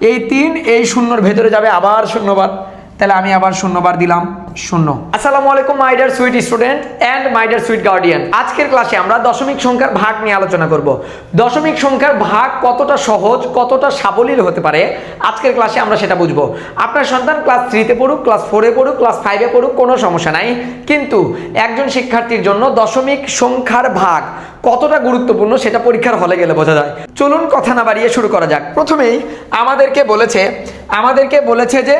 এই 3 এই শূন্যর ভেতরে যাবে আবার শূন্যবার, তাহলে আমি আবার শূন্যবার দিলাম 0। আসসালামু আলাইকুম my dear sweet student and my dear sweet guardian. আজকের ক্লাসে আমরা দশমিক সংখ্যার ভাগ নিয়ে আলোচনা করব। দশমিক সংখ্যার ভাগ কতটা সহজ, কতটা সাবলীল হতে পারে আজকের ক্লাসে আমরা সেটা বুঝবো। আপনার সন্তান ক্লাস 3-তে পড়ুক, ক্লাস 4-এ পড়ুক, ক্লাস 5-এ পড়ুক, কোনো সমস্যা নাই, কিন্তু একজন শিক্ষার্থীর জন্য দশমিক সংখ্যার ভাগ কতটা গুরুত্বপূর্ণ সেটা পরীক্ষার হলে গেলে বোঝা যায়। চলুন কথা না বাড়িয়ে শুরু করা যাক। প্রথমেই আমাদেরকে বলেছে যে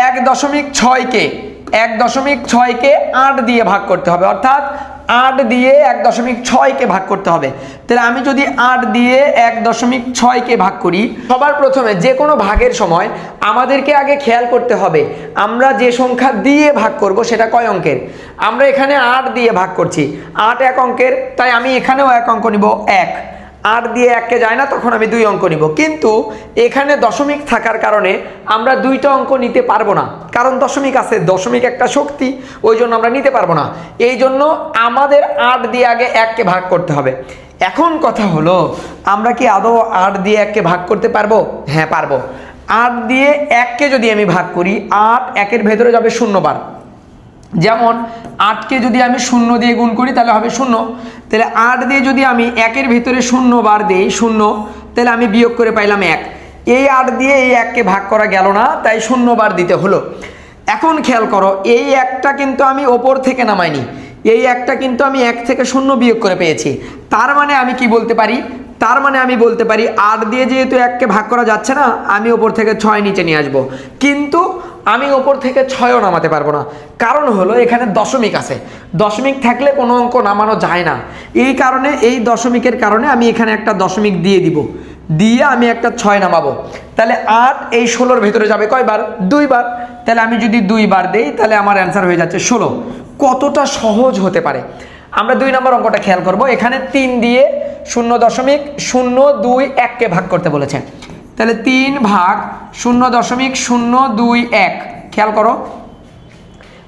1.6কে 8 দিয়ে ভাগ করতে হবে, অর্থাৎ 8 দিয়ে 1.6কে ভাগ করতে হবে। তাহলে আমি যদি 8 দিয়ে 1.6কে ভাগ করি, সবার প্রথমে যে কোনো ভাগের সময় আমাদেরকে আগে খেয়াল করতে হবে আমরা যে সংখ্যা দিয়ে ভাগ করব সেটা কয় অঙ্কের। আমরা এখানে 8 দিয়ে ভাগ করছি, 8 এক অঙ্কের, তাই আমি এখানেও এক অঙ্ক নিব 1। 8 দিয়ে 1কে যায় না, তখন আমি 2 অঙ্ক নিব। কিন্তু এখানে দশমিক থাকার কারণে আমরা 2টা অঙ্ক নিতে পারবো না, কারণ দশমিক আছে, দশমিক একটা শক্তি, ওই জন্য আমরা নিতে পারবো না। এই জন্য আমাদের 8 দিয়ে আগে 1কে ভাগ করতে হবে। এখন কথা হলো, আমরা কি আদৌ 8 দিয়ে 1কে ভাগ করতে পারবো? হ্যাঁ পারবো। 8 দিয়ে 1কে যদি আমি ভাগ করি, 8 1-এর ভেতরে যাবে 0 বার। যেমন 8কে যদি আমি 0 দিয়ে গুণ করি তাহলে হবে 0। তাহলে 8 দিয়ে যদি আমি 1-এর ভিতরে 0 বার দেই 0, তাহলে আমি বিয়োগ করে পাইলাম 1। এই 8 দিয়ে এই 1কে ভাগ করা গেল না, তাই 0 বার দিতে হলো। এখন খেয়াল করো, এই 1টা কিন্তু আমি ওপর থেকে নামাইনি, এই 1টা কিন্তু আমি 1 থেকে 0 বিয়োগ করে পেয়েছি। তার মানে আমি কি বলতে পারি? তার মানে আমি বলতে পারি 8 দিয়ে যেহেতু 1কে ভাগ করা যাচ্ছে না, আমি ওপর থেকে 6 নিচে নিয়ে আসবো। কিন্তু আমি ওপর থেকে 6ও নামাতে পারবো না, কারণ হলো এখানে দশমিক আছে। দশমিক থাকলে কোনো অঙ্ক নামানো যায় না। এই কারণে, এই দশমিকের কারণে আমি এখানে একটা দশমিক দিয়ে দিব, দিয়ে আমি একটা 6 নামাবো। তাহলে 8 এই 16-র ভেতরে যাবে কয়বার? 2 বার। তাহলে আমি যদি 2 বার দেই তাহলে আমার অ্যান্সার হয়ে যাচ্ছে 16। কতটা সহজ হতে পারে। আমরা 2 নম্বর অঙ্কটা খেয়াল করব। এখানে 3 দিয়ে 0.021কে ভাগ করতে বলেছে, তাহলে 3 ভাগ 0.021। খেয়াল করো,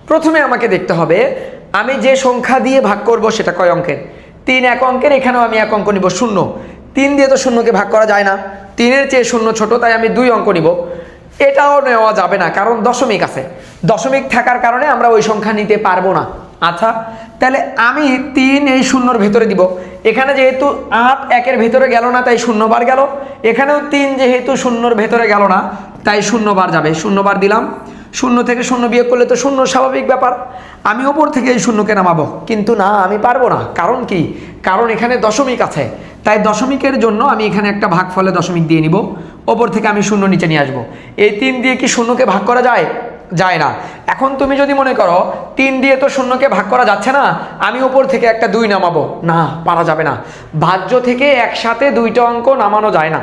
প্রথমে আমাকে দেখতে হবে আমি যে সংখ্যা দিয়ে ভাগ করব সেটা কয় অঙ্কের। 3 এক অঙ্কের, এখানেও আমি এক অঙ্ক নিব 0। 3 দিয়ে তো 0কে ভাগ করা যায় না, 3-এর চেয়ে 0 ছোট, তাই আমি 2 অঙ্ক নিব। এটাও নেওয়া যাবে না, কারণ দশমিক আছে। দশমিক থাকার কারণে আমরা ওই সংখ্যা নিতে পারবো না। আচ্ছা, তাহলে আমি 3 এই 0-র ভেতরে দিব। এখানে যেহেতু 8 1-এর ভেতরে গেল না, তাই 0 বার গেল। এখানেও 3 যেহেতু 0-র ভেতরে গেল না, তাই 0 বার যাবে। 0 বার দিলাম। 0 থেকে 0 বিয়োগ করলে তো 0, স্বাভাবিক ব্যাপার। আমি ওপর থেকে এই 0কে নামাবো, কিন্তু না, আমি পারবো না। কারণ কি? কারণ এখানে দশমিক আছে। তাই দশমিকের জন্য আমি এখানে একটা ভাগফলে দশমিক দিয়ে নিব, ওপর থেকে আমি 0 নিচে নিয়ে আসবো। এই 3 দিয়ে কি 0কে ভাগ করা যায়? যায় না। এখন তুমি যদি মনে করো 3 দিয়ে তো 0কে ভাগ করা যাচ্ছে না, আমি ওপর থেকে একটা 2 নামাবো, না, পারা যাবে না। ভাজ্য থেকে একসাথে 2টা অঙ্ক নামানো যায় না।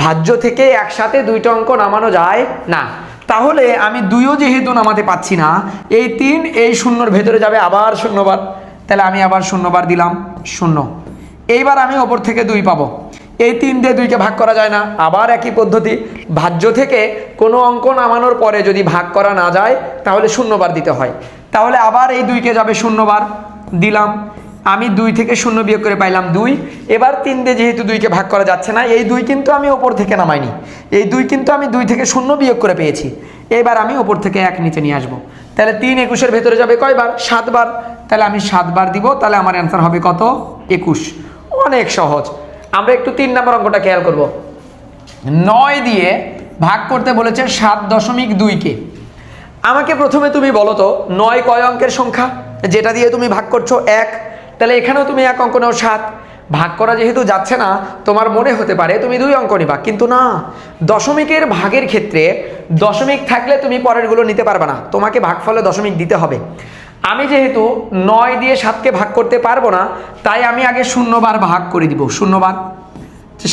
ভাজ্য থেকে একসাথে 2টা অঙ্ক নামানো যায় না। তাহলে আমি 2ও যেহেতু নামাতে পাচ্ছি না, এই 3 এই 0-র ভেতরে যাবে আবার 0 বার। তাহলে আমি আবার 0 বার দিলাম 0। এইবার আমি ওপর থেকে 2 পাবো। এই 3 দিয়ে 2কে ভাগ করা যায় না, আবার একই পদ্ধতি। ভাজ্য থেকে কোনো অঙ্ক নামানোর পরে যদি ভাগ করা না যায় তাহলে 0 বার দিতে হয়। তাহলে আবার এই 2কে যাবে 0 বার দিলাম, আমি 2 থেকে 0 বিয়োগ করে পাইলাম 2। এবার 3 দিয়ে যেহেতু 2কে ভাগ করা যাচ্ছে না, এই 2 কিন্তু আমি ওপর থেকে নামাইনি, এই 2 কিন্তু আমি 2 থেকে 0 বিয়োগ করে পেয়েছি। এবার আমি ওপর থেকে 1 নিচে নিয়ে আসবো। তাহলে 3 21-এর ভেতরে যাবে কয়বার? 7 বার। তাহলে আমি 7 বার দিব, তাহলে আমার অ্যান্সার হবে কত? 21। অনেক সহজ। আমরা একটু 3 নম্বর অঙ্কটা খেয়াল করব। 9 দিয়ে ভাগ করতে বলেছে 7.2কে। আমাকে প্রথমে তুমি বলো তো 9 কয় অঙ্কের সংখ্যা, যেটা দিয়ে তুমি ভাগ করছো 1। তাহলে এখানেও তুমি এক অঙ্ক নাও 7। ভাগ করা যেহেতু যাচ্ছে না, তোমার মনে হতে পারে তুমি 2 অঙ্ক নিবা, কিন্তু না। দশমিকের ভাগের ক্ষেত্রে দশমিক থাকলে তুমি পরেরগুলো নিতে পারবে না, তোমাকে ভাগফলে দশমিক দিতে হবে। আমি যেহেতু 9 দিয়ে 7কে ভাগ করতে পারবো না, তাই আমি আগে 0 বার ভাগ করে দিব। 0 বার,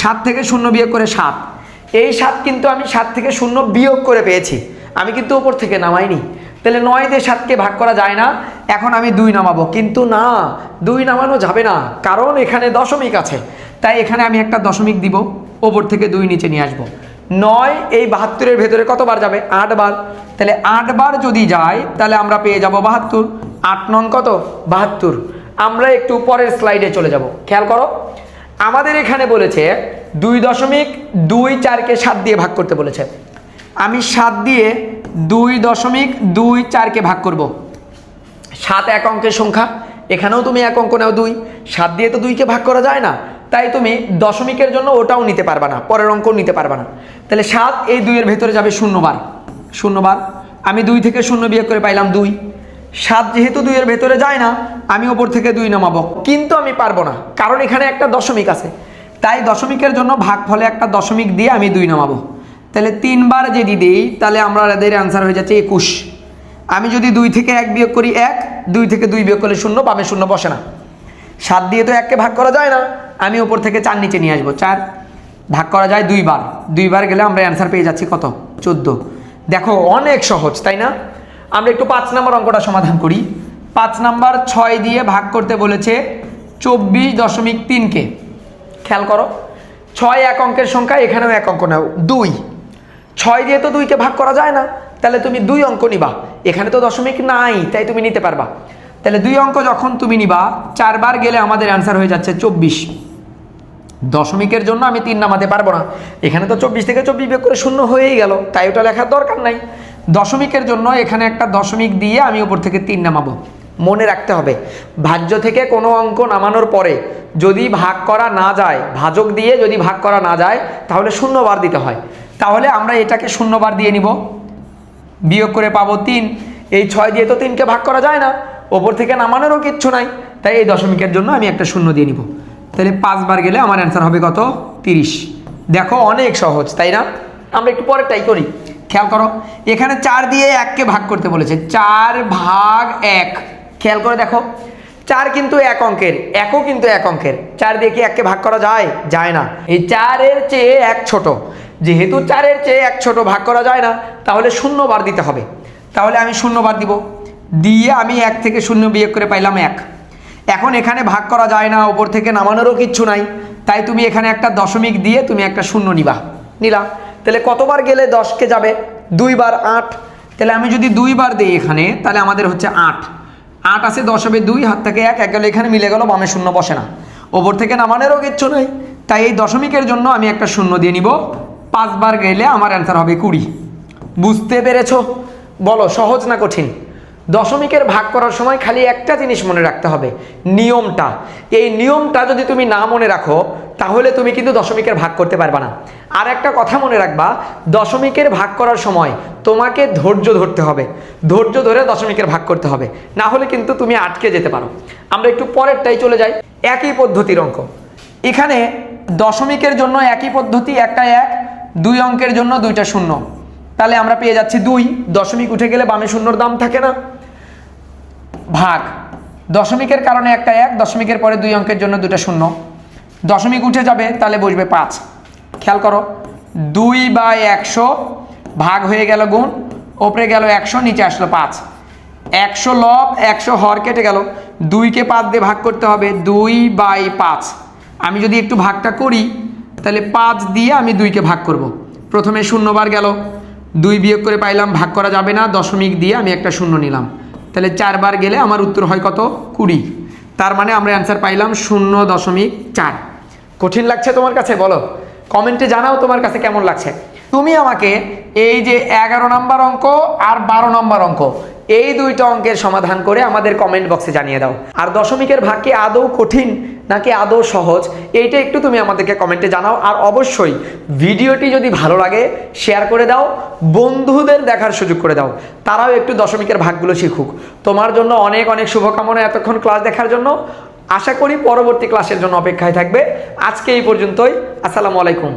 7 থেকে 0 বিয়োগ করে 7। এই 7 কিন্তু আমি 7 থেকে 0 বিয়োগ করে পেয়েছি, আমি কিন্তু ওপর থেকে নামাইনি। তাহলে 9 দিয়ে 7কে ভাগ করা যায় না। এখন আমি 2 নামাবো, কিন্তু না, 2 নামানো যাবে না, কারণ এখানে দশমিক আছে। তাই এখানে আমি একটা দশমিক দিব, ওপর থেকে 2 নিচে নিয়ে আসবো। 9 এই 72-এর ভেতরে কতবার যাবে? 8 বার। তাহলে 8 বার যদি যায় তাহলে আমরা পেয়ে যাব 72। 8 নং কত? 72। আমরা একটু পরের স্লাইডে চলে যাব। খেয়াল করো, আমাদের এখানে বলেছে 2.24কে 7 দিয়ে ভাগ করতে বলেছে। আমি 7 দিয়ে 2.24কে ভাগ করব। 7 এক অঙ্কের সংখ্যা, এখানেও তুমি এক অঙ্ক নাও 2, 7 দিয়ে তো 2কে ভাগ করা যায় না, তাই তুমি দশমিকের জন্য ওটাও নিতে পারবা না, পরের অঙ্কও নিতে পারবা না। তাহলে 7 এই 2 এর ভেতরে যাবে 0 বার, 0 বার। আমি 2 থেকে 0 বিয়োগ করে পাইলাম 2। 7 যেহেতু 2 এর ভেতরে যায় না, আমি ওপর থেকে 2 নামাবো, কিন্তু আমি পারবো না, কারণ এখানে একটা দশমিক আছে। তাই দশমিকের জন্য ভাগফলে একটা দশমিক দিয়ে আমি 2 নামাবো। তাহলে 3 বার যদি দিই, তাহলে আমাদের অ্যান্সার হয়ে যাচ্ছে 21। আমি যদি 2 থেকে 1 বিয়োগ করি 1, 2 থেকে 2 বিয়োগ করলে 0, বামে 0 বসে না। 7 দিয়ে তো 1কে ভাগ করা যায় না, আমি ওপর থেকে 4 নিচে নিয়ে আসবো। 4 ভাগ করা যায় 2 বার, 2 বার গেলে আমরা অ্যান্সার পেয়ে যাচ্ছি কত? 14। দেখো অনেক সহজ, তাই না? আমরা একটু 5 নম্বর অঙ্কটা সমাধান করি। 5 নাম্বার 6 দিয়ে ভাগ করতে বলেছে 24.3কে। খেয়াল করো, 6 এক অঙ্কের সংখ্যা, এখানেও এক অঙ্ক নাও 2। 6 দিয়ে তো 2কে ভাগ করা যায় না, তাহলে তুমি 2 অঙ্ক নিবা। এখানে তো দশমিক নাই, তাই তুমি নিতে পারবা। তাহলে 2 অঙ্ক যখন তুমি নিবা, 4 বার গেলে আমাদের অ্যান্সার হয়ে যাচ্ছে 24। দশমিকের জন্য আমি 3 নামাতে পারবো না, এখানে তো 24 থেকে 24 বিয়োগ করে 0 হয়েই গেল, তাই ওটা লেখার দরকার নাই। দশমিকের জন্য এখানে একটা দশমিক দিয়ে আমি উপর থেকে 3 নামাবো। মনে রাখতে হবে, ভাজ্য থেকে কোনো অঙ্ক নামানোর পরে যদি ভাগ করা না যায়, ভাজক দিয়ে যদি ভাগ করা না যায়, তাহলে 0 বার দিতে হয়। তাহলে আমরা এটাকে 0 বার দিয়ে নিব, বিয়োগ করে পাবো 3। এই 6 দিয়ে তো 3কে ভাগ করা যায় না, ওপর থেকে নামানোরও কিচ্ছু নাই, তাই এই দশমিকের জন্য আমি একটা 0 দিয়ে নিব। তাহলে 5 বার গেলে আমার অ্যান্সার হবে কত? 30। দেখো অনেক সহজ, তাই না? আমরা একটু পরেরটাই করি। খেয়াল করো, এখানে 4 দিয়ে 1কে ভাগ করতে বলেছে, 4 ভাগ 1। খেয়াল করে দেখো, 4 কিন্তু এক অঙ্কের, 1ও কিন্তু এক অঙ্কের। 4 দিয়ে কি 1কে ভাগ করা যায়? যায় না। এই 4 এর চেয়ে 1 ছোট, যেহেতু 4 এর চেয়ে 1 ছোট, ভাগ করা যায় না, তাহলে 0 বার দিতে হবে। তাহলে আমি 0 বার দিব, দিয়ে আমি 1 থেকে 0 বিয়োগ করে পাইলাম 1। এখন এখানে ভাগ করা যায় না, উপর থেকে নামানোরও কিচ্ছু নাই, তাই তুমি এখানে একটা দশমিক দিয়ে তুমি একটা 0 নিবা, নিলাম। তাহলে কতবার গেলে 10কে যাবে? 2 বার, 8। তাহলে আমি যদি 2 বার দিই এখানে, তাহলে আমাদের হচ্ছে 8। 8 আছে, 10 হবে 2, হাত থেকে 1 গেল, এখানে মিলে গেল, বামে 0 বসে না, ওপর থেকে নামানোরও কিচ্ছু নাই, তাই এই দশমিকের জন্য আমি একটা 0 দিয়ে নিব। 5 বার গেলে আমার অ্যান্সার হবে 20। বুঝতে পেরেছো? বলো সহজ না কঠিন? দশমিকের ভাগ করার সময় খালি একটা জিনিস মনে রাখতে হবে, নিয়মটা। এই নিয়মটা যদি তুমি না মনে রাখো, তাহলে তুমি কিন্তু দশমিকের ভাগ করতে পারবে না। আর একটা কথা মনে রাখবা, দশমিকের ভাগ করার সময় তোমাকে ধৈর্য ধরতে হবে, ধৈর্য ধরে দশমিকের ভাগ করতে হবে, না হলে কিন্তু তুমি আটকে যেতে পারো। আমরা একটু পরেরটাই চলে যাই। একই পদ্ধতির অঙ্ক, এখানে দশমিকের জন্য একই পদ্ধতি, একটা 1, 2 অঙ্কের জন্য 2টা 0। তাহলে আমরা পেয়ে যাচ্ছি 2, দশমিক উঠে গেলে বামে 0-র দাম থাকে না, ভাগ দশমিকের কারণে একটা 1, দশমিকের পরে 2 অঙ্কের জন্য 2টা 0, দশমিক উঠে যাবে, তাহলে বসবে 5। খেয়াল করো, 2/100 ভাগ হয়ে গেল গুণ, ওপরে গেল 100, নিচে আসলো 5। 100 লব 100 হর কেটে গেল, 2কে 5 দিয়ে ভাগ করতে হবে, 2/5। আমি যদি একটু ভাগটা করি, তাহলে 5 দিয়ে আমি 2কে ভাগ করব। প্রথমে 0 বার গেল, 2 বিয়োগ করে পাইলাম, ভাগ করা যাবে না, দশমিক দিয়ে আমি একটা 0 নিলাম। তাহলে 4 বার গেলে আমার উত্তর হয় কত? 20। তার মানে আমরা অ্যান্সার পাইলাম 0.4। কঠিন লাগছে তোমার কাছে? বলো, কমেন্টে জানাও তোমার কাছে কেমন লাগছে। তুমি আমাকে এই যে 11 নম্বর অঙ্ক আর 12 নম্বর অঙ্ক, এই 2টা অঙ্কের সমাধান করে আমাদের কমেন্ট বক্সে জানিয়ে দাও। আর দশমিকের ভাগ কি আদৌ কঠিন নাকি আদৌ সহজ, এইটা একটু তুমি আমাদেরকে কমেন্টে জানাও। আর অবশ্যই ভিডিওটি যদি ভালো লাগে শেয়ার করে দাও, বন্ধুদের দেখার সুযোগ করে দাও, তারাও একটু দশমিকের ভাগগুলো শিখুক। তোমার জন্য অনেক অনেক শুভকামনা এতক্ষণ ক্লাস দেখার জন্য। আশা করি পরবর্তী ক্লাসের জন্য অপেক্ষায় থাকবে। আজকে এই পর্যন্তই। আসসালামু আলাইকুম।